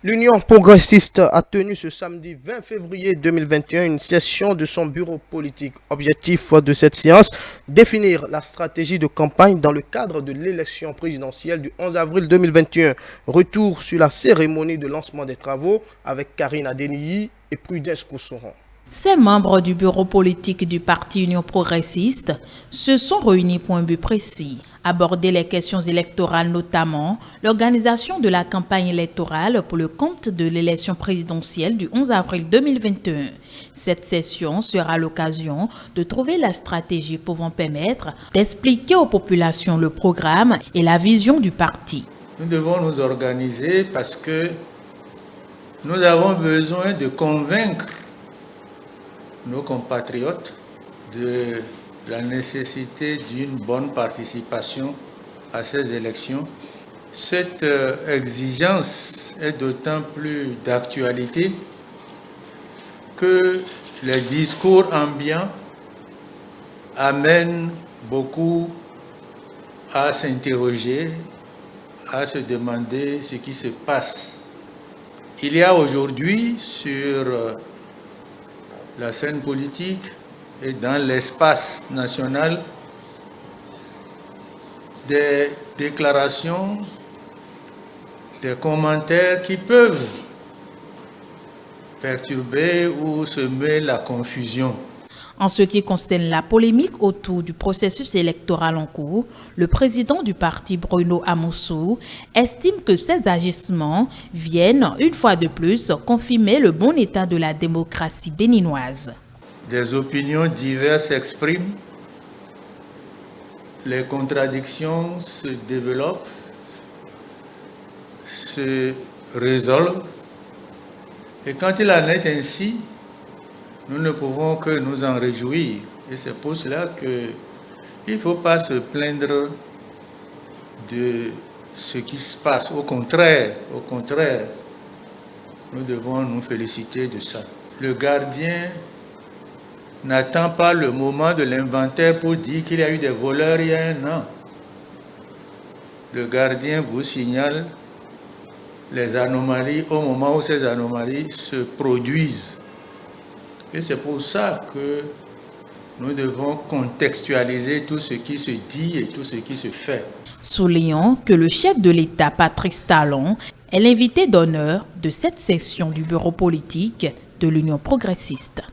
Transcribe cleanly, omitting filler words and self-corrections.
L'Union progressiste a tenu ce samedi 20 février 2021 une session de son bureau politique. Objectif de cette séance, définir la stratégie de campagne dans le cadre de l'élection présidentielle du 11 avril 2021. Retour sur la cérémonie de lancement des travaux avec Karine Adeniyi et Prudence Koussoron. Ces membres du bureau politique du parti Union progressiste se sont réunis pour un but précis, aborder les questions électorales, notamment l'organisation de la campagne électorale pour le compte de l'élection présidentielle du 11 avril 2021. Cette session sera l'occasion de trouver la stratégie pouvant permettre d'expliquer aux populations le programme et la vision du parti. Nous devons nous organiser parce que nous avons besoin de convaincre nos compatriotes de la nécessité d'une bonne participation à ces élections. Cette exigence est d'autant plus d'actualité que les discours ambiants amènent beaucoup à s'interroger, à se demander ce qui se passe. Il y a aujourd'hui sur la scène politique et dans l'espace national des déclarations, des commentaires qui peuvent perturber ou semer la confusion. En ce qui concerne la polémique autour du processus électoral en cours, le président du parti Bruno Amoussou estime que ces agissements viennent une fois de plus confirmer le bon état de la démocratie béninoise. Des opinions diverses s'expriment, les contradictions se développent, se résolvent, et quand il en est ainsi, nous ne pouvons que nous en réjouir. Et c'est pour cela qu'il ne faut pas se plaindre de ce qui se passe. Au contraire, nous devons nous féliciter de ça. Le gardien n'attend pas le moment de l'inventaire pour dire qu'il y a eu des voleurs il y a un an. Le gardien vous signale les anomalies au moment où ces anomalies se produisent. Et c'est pour ça que nous devons contextualiser tout ce qui se dit et tout ce qui se fait. Soulignons que le chef de l'État, Patrice Talon, est l'invité d'honneur de cette session du bureau politique de l'Union progressiste.